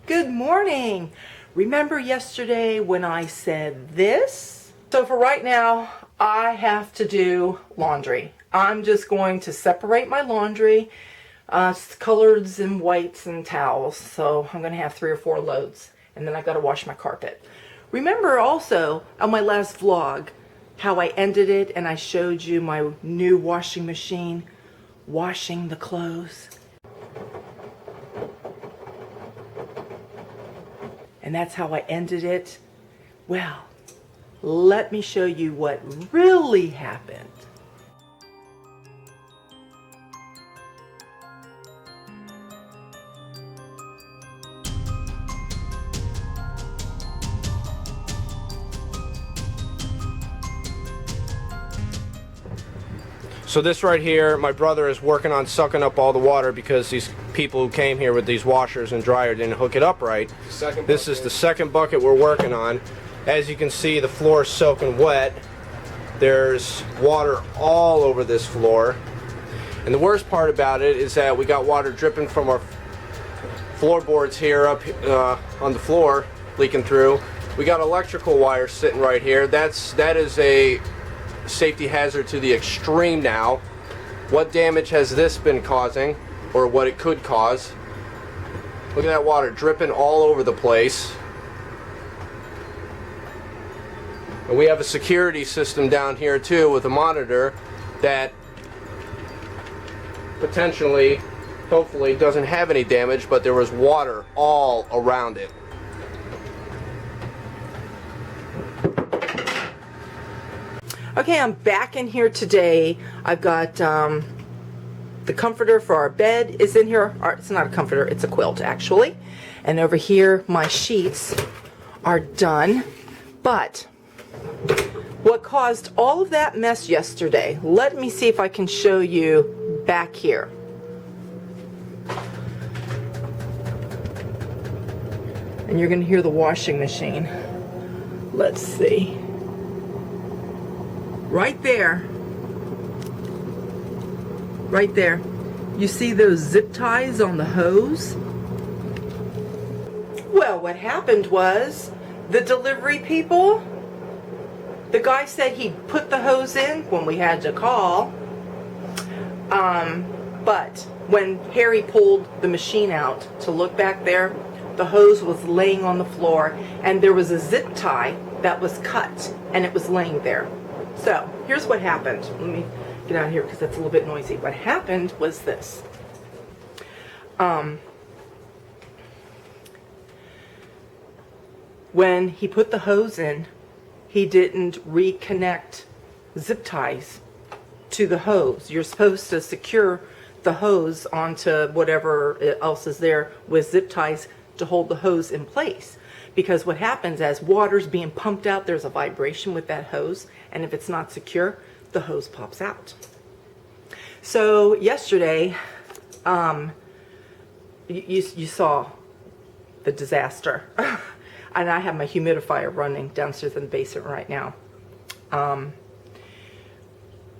Good morning. Remember yesterday when I said this? So for right now, I have to do laundry. I'm just going to separate my laundry, coloreds and whites and towels. So I'm going to have 3 or 4 loads. And then I got to wash my carpet. Remember also on my last vlog how I ended it and I showed you my new washing machine washing the clothes. And that's how I ended it. Well, let me show you what really happened. So this right here, my brother is working on sucking up all the water because these people who came here with these washers and dryer didn't hook it up right. This is the second bucket we're working on. As you can see, the floor is soaking wet. There's water all over this floor. And the worst part about it is that we got water dripping from our floorboards here up on the floor, leaking through. We got electrical wire sitting right here. That is a safety hazard to the extreme now. What damage has this been causing, or what it could cause? Look at that water dripping all over the place. And we have a security system down here too with a monitor that potentially, hopefully, doesn't have any damage, but there was water all around it. Okay, I'm back in here today. I've got the comforter for our bed is in here. It's not a comforter, it's a quilt actually. And over here, my sheets are done. But what caused all of that mess yesterday, let me see if I can show you back here. And you're going to hear the washing machine. Let's see. Right there, you see those zip ties on the hose? Well, what happened was the delivery people, the guy said he put the hose in when we had to call, but when Harry pulled the machine out to look back there, the hose was laying on the floor and there was a zip tie that was cut and it was laying there. So, here's what happened. Let me get out of here because that's a little bit noisy. What happened was this. When he put the hose in, he didn't reconnect zip ties to the hose. You're supposed to secure the hose onto whatever else is there with zip ties to hold the hose in place. Because what happens as water's being pumped out, there's a vibration with that hose, and if it's not secure, the hose pops out. So yesterday, you saw the disaster. And I have my humidifier running downstairs in the basement right now.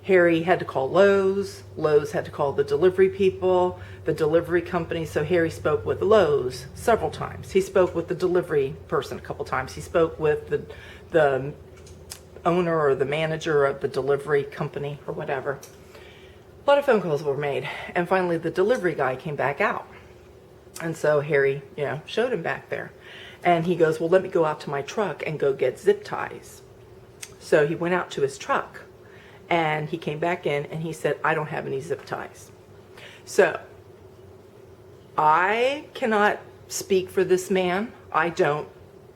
Harry had to call Lowe's. Lowe's had to call the delivery people, the delivery company. So Harry spoke with Lowe's several times. He spoke with the delivery person a couple times. He spoke with the owner or the manager of the delivery company or whatever. A lot of phone calls were made. And finally the delivery guy came back out. And so Harry, showed him back there. And he goes, well, let me go out to my truck and go get zip ties. So he went out to his truck. And he came back in and he said, I don't have any zip ties. So, I cannot speak for this man. I don't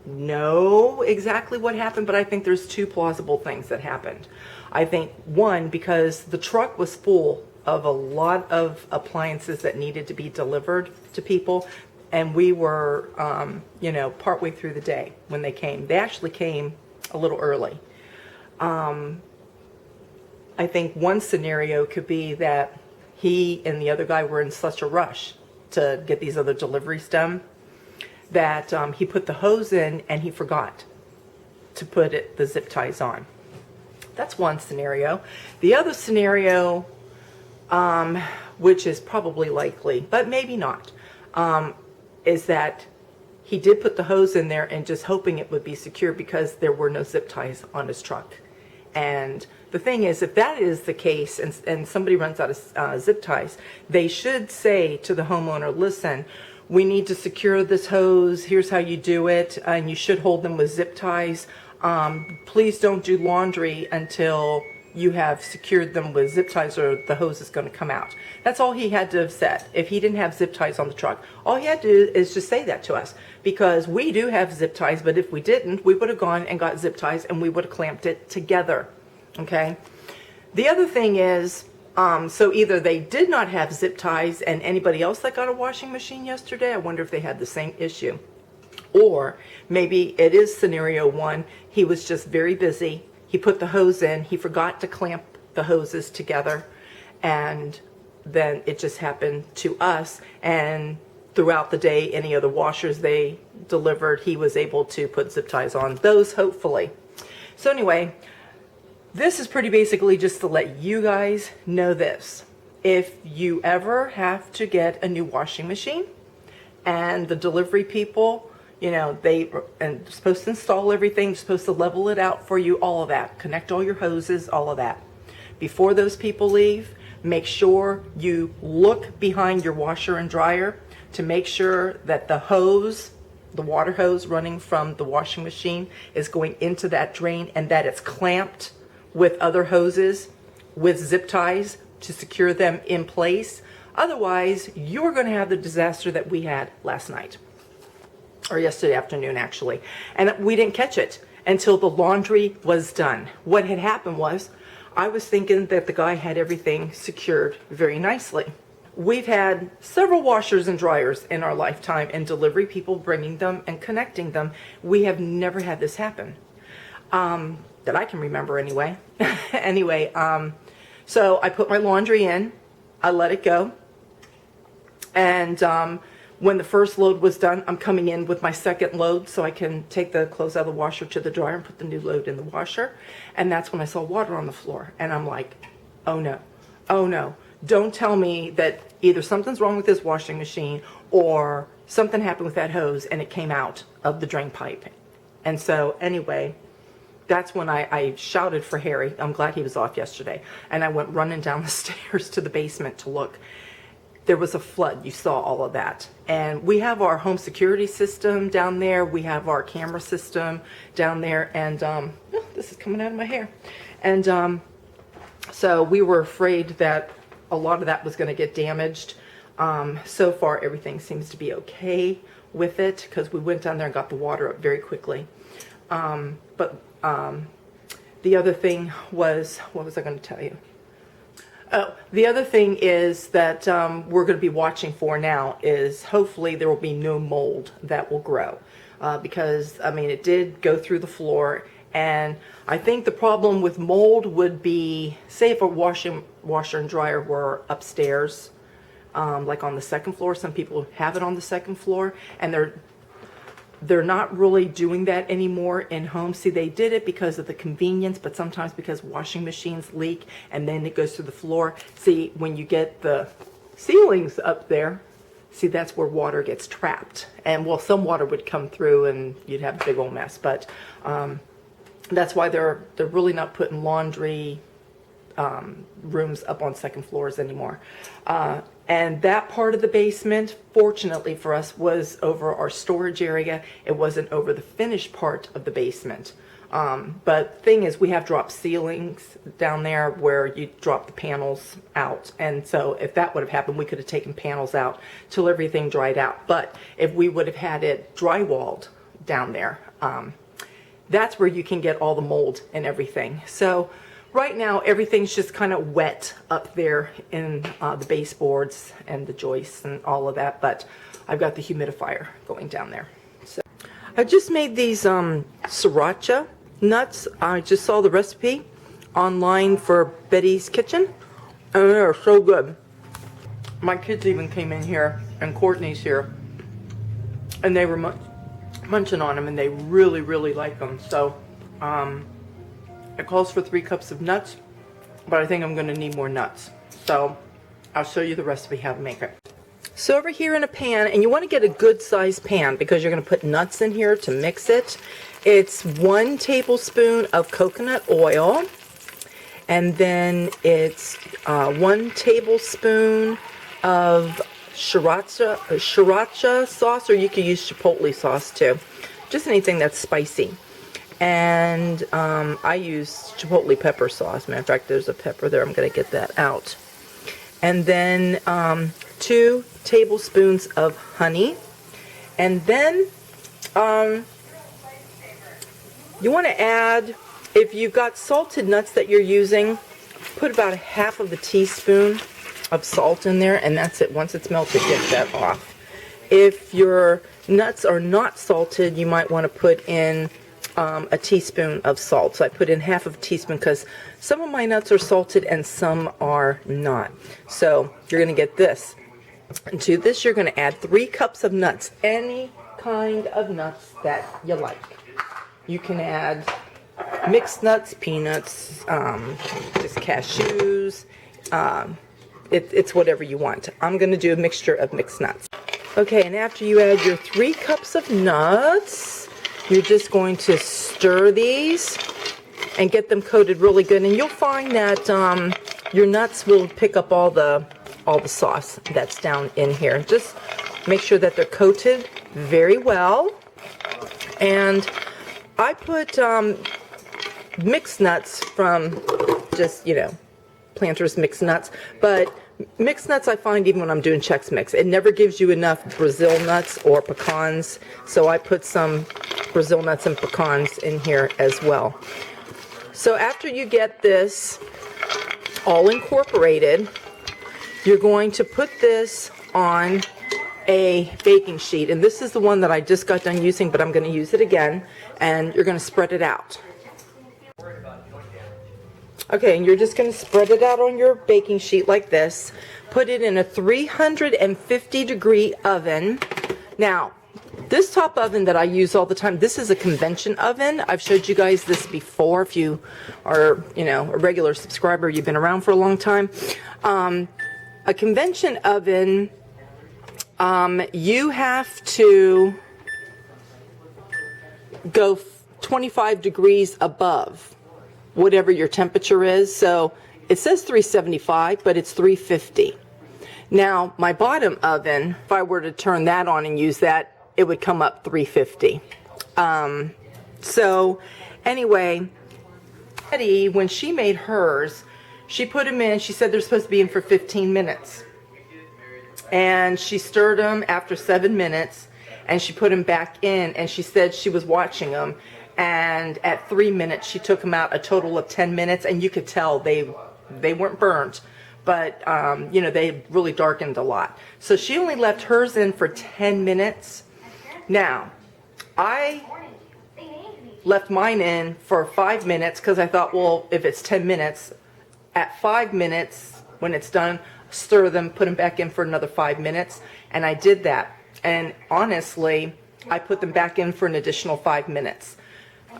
know exactly what happened, but I think there's 2 plausible things that happened. I think, one, because the truck was full of a lot of appliances that needed to be delivered to people. And we were, partway through the day when they came. They actually came a little early. I think one scenario could be that he and the other guy were in such a rush to get these other deliveries done that he put the hose in and he forgot to put the zip ties on. That's one scenario. The other scenario, which is probably likely, but maybe not, is that he did put the hose in there and just hoping it would be secure because there were no zip ties on his truck. And the thing is, if that is the case and somebody runs out of zip ties, they should say to the homeowner, listen, we need to secure this hose. Here's how you do it. And you should hold them with zip ties. Please don't do laundry until you have secured them with zip ties or the hose is going to come out. That's all he had to have said. If he didn't have zip ties on the truck, all he had to do is just say that to us, because we do have zip ties, but if we didn't, we would have gone and got zip ties and we would have clamped it together. Okay. The other thing is, so either they did not have zip ties, and anybody else that got a washing machine yesterday, I wonder if they had the same issue. Or maybe it is scenario one, he was just very busy. He put the hose in, he forgot to clamp the hoses together, and then it just happened to us. And throughout the day, any of the washers they delivered, he was able to put zip ties on those, hopefully. So anyway, this is pretty basically just to let you guys know this. If you ever have to get a new washing machine and the delivery people, you know, they're supposed to install everything, they're supposed to level it out for you, all of that, connect all your hoses, all of that. Before those people leave, make sure you look behind your washer and dryer to make sure that the hose, the water hose running from the washing machine is going into that drain and that it's clamped with other hoses with zip ties to secure them in place. Otherwise, you're going to have the disaster that we had last night, or yesterday afternoon actually, and we didn't catch it until the laundry was done. What had happened was, I was thinking that the guy had everything secured very nicely. We've had several washers and dryers in our lifetime and delivery people bringing them and connecting them. We have never had this happen, that I can remember anyway. Anyway, so I put my laundry in, I let it go, and when the first load was done, I'm coming in with my second load so I can take the clothes out of the washer to the dryer and put the new load in the washer. And that's when I saw water on the floor. And I'm like, oh no, oh no. Don't tell me that either something's wrong with this washing machine or something happened with that hose and it came out of the drain pipe. And so anyway, that's when I shouted for Harry. I'm glad he was off yesterday. And I went running down the stairs to the basement to look. There was a flood. You saw all of that. And we have our home security system down there. We have our camera system down there. And oh, this is coming out of my hair. And so we were afraid that a lot of that was going to get damaged. So far, everything seems to be okay with it because we went down there and got the water up very quickly. But the other thing was, what was I going to tell you? Oh, the other thing is that we're going to be watching for now is hopefully there will be no mold that will grow. Because, I mean, it did go through the floor. And I think the problem with mold would be, say if a washer and dryer were upstairs, like on the second floor. Some people have it on the second floor. And they're not really doing that anymore in homes. See, they did it because of the convenience, but sometimes because washing machines leak and then it goes through the floor. See, when you get the ceilings up there, see, that's where water gets trapped. And well, some water would come through and you'd have a big old mess. But that's why they're really not putting laundry rooms up on second floors anymore. And that part of the basement, fortunately for us, was over our storage area. It wasn't over the finished part of the basement. But the thing is, we have drop ceilings down there where you drop the panels out. And so if that would have happened, we could have taken panels out till everything dried out. But if we would have had it drywalled down there, that's where you can get all the mold and everything. So right now, everything's just kind of wet up there in the baseboards and the joists and all of that, but I've got the humidifier going down there. So I just made these Sriracha Nuts. I just saw the recipe online for Betty's Kitchen, and they're so good. My kids even came in here, and Courtney's here, and they were munching on them, and they really, really like them. So, it calls for 3 cups of nuts, but I think I'm going to need more nuts. So I'll show you the recipe how to make it. So over here in a pan, and you want to get a good sized pan because you're going to put nuts in here to mix it. It's 1 tablespoon of coconut oil, and then it's 1 tablespoon of sriracha sauce, or you could use chipotle sauce too. Just anything that's spicy. And I use chipotle pepper sauce. Matter of fact, there's a pepper there. I'm going to get that out. And then 2 tablespoons of honey. And then you want to add, if you've got salted nuts that you're using, put about 1/2 of a teaspoon of salt in there, and that's it. Once it's melted, get that off. If your nuts are not salted, you might want to put in a teaspoon of salt. So I put in 1/2 of a teaspoon because some of my nuts are salted and some are not. So you're going to get this. And to this, you're going to add 3 cups of nuts, any kind of nuts that you like. You can add mixed nuts, peanuts, just cashews. It's whatever you want. I'm going to do a mixture of mixed nuts. Okay, and after you add your 3 cups of nuts, you're just going to stir these and get them coated really good. And you'll find that your nuts will pick up all the sauce that's down in here. Just make sure that they're coated very well. And I put mixed nuts from just, Planters mixed nuts. But mixed nuts I find even when I'm doing Chex Mix, it never gives you enough Brazil nuts or pecans. So I put some Brazil nuts and pecans in here as well. So after you get this all incorporated, you're going to put this on a baking sheet, and this is the one that I just got done using, but I'm going to use it again, and you're going to spread it out. Okay, and you're just going to spread it out on your baking sheet like this. Put it in a 350 degree oven. Now, this top oven that I use all the time, this is a convention oven. I've showed you guys this before. If you are, a regular subscriber, you've been around for a long time. A convention oven, you have to go 25 degrees above whatever your temperature is. So it says 375, but it's 350. Now, my bottom oven, if I were to turn that on and use that, it would come up 350. So anyway, Betty, when she made hers, she put them in, she said they're supposed to be in for 15 minutes. And she stirred them after 7 minutes, and she put them back in, and she said she was watching them, and at 3 minutes she took them out, a total of 10 minutes, and you could tell they weren't burnt, but they really darkened a lot. So she only left hers in for 10 minutes. Now, I left mine in for 5 minutes because I thought, well, if it's 10 minutes, at 5 minutes, when it's done, stir them, put them back in for another 5 minutes, and I did that. And honestly, I put them back in for an additional 5 minutes.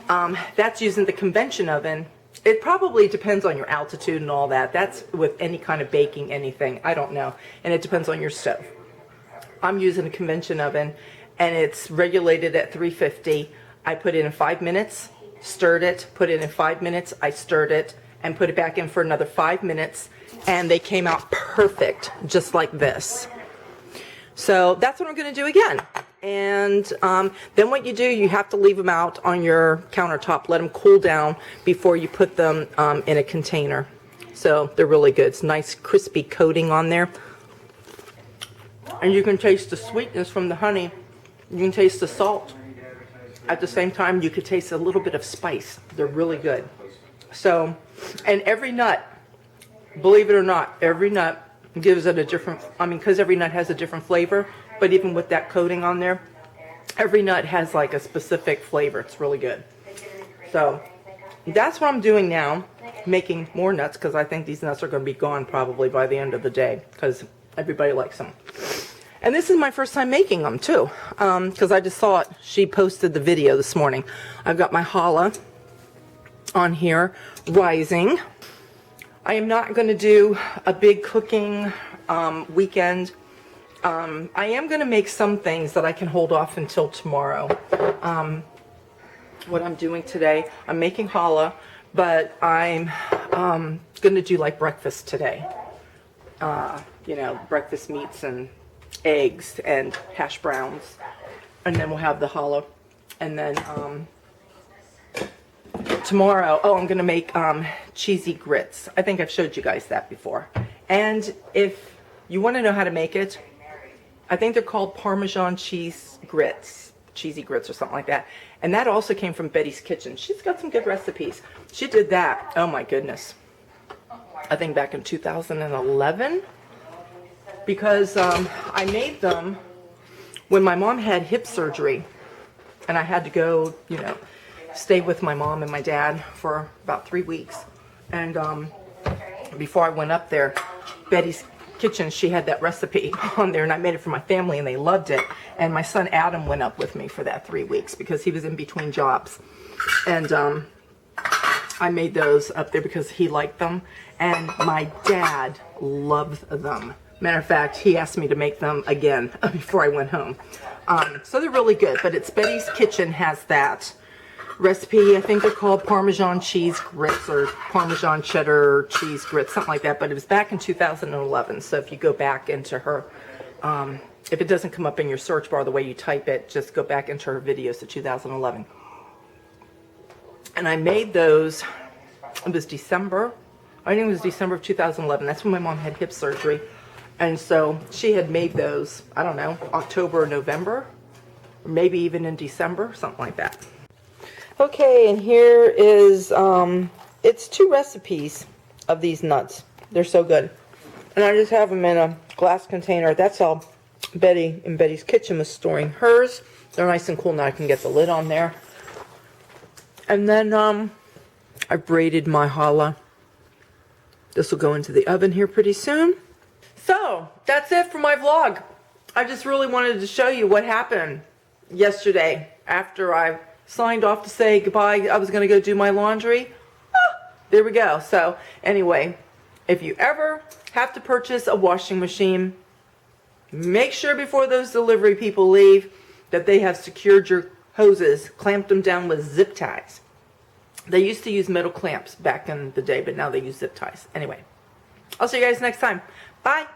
That's using the convention oven. It probably depends on your altitude and all that. That's with any kind of baking anything. I don't know. And it depends on your stove. I'm using a convention oven, and it's regulated at 350. I put it in 5 minutes, stirred it, put it in 5 minutes, I stirred it, and put it back in for another 5 minutes, and they came out perfect, just like this. So that's what I'm going to do again. And then what you do, you have to leave them out on your countertop, let them cool down before you put them in a container. So they're really good. It's nice crispy coating on there. And you can taste the sweetness from the honey. You can taste the salt. At the same time, you could taste a little bit of spice. They're really good. So, and every nut, believe it or not, every nut gives it a different, because every nut has a different flavor, but even with that coating on there, every nut has like a specific flavor. It's really good. So that's what I'm doing now, making more nuts, because I think these nuts are going to be gone probably by the end of the day, because everybody likes them. And this is my first time making them too, because I just saw it. She posted the video this morning. I've got my challah on here rising. I am not going to do a big cooking weekend I am going to make some things that I can hold off until tomorrow. What I'm doing today, I'm making challah, but I'm going to do like breakfast today. You know, breakfast meats and eggs and hash browns. And then we'll have the challah. And then tomorrow, I'm going to make cheesy grits. I think I've showed you guys that before. And if you want to know how to make it, I think they're called Parmesan cheese grits, cheesy grits or something like that. And that also came from Betty's Kitchen. She's got some good recipes. She did that, oh my goodness, I think back in 2011. Because I made them when my mom had hip surgery. And I had to go, you know, stay with my mom and my dad for about 3 weeks. And before I went up there, Betty's Kitchen, she had that recipe on there, and I made it for my family, and they loved it. And my son Adam went up with me for that 3 weeks because he was in between jobs. And I made those up there because he liked them, and my dad loved them. Matter of fact, he asked me to make them again before I went home. So they're really good, but it's Betty's Kitchen has that recipe. I think they're called Parmesan cheese grits or Parmesan cheddar cheese grits, something like that. But it was back in 2011. So if you go back into her, if it doesn't come up in your search bar the way you type it, just go back into her videos to 2011. And I made those, it was December. I think it was December of 2011. That's when my mom had hip surgery. And so she had made those, I don't know, October or November, or maybe even in December, something like that. Okay, and here is, it's 2 recipes of these nuts. They're so good. And I just have them in a glass container. That's how Betty in Betty's Kitchen was storing hers. They're nice and cool. Now I can get the lid on there. And then I braided my challah. This will go into the oven here pretty soon. So, that's it for my vlog. I just really wanted to show you what happened yesterday after I signed off to say goodbye. I was going to go do my laundry. There we go. So, anyway, if you ever have to purchase a washing machine, make sure before those delivery people leave that they have secured your hoses, clamped them down with zip ties. They used to use metal clamps back in the day, but now they use zip ties. Anyway, I'll see you guys next time. Bye.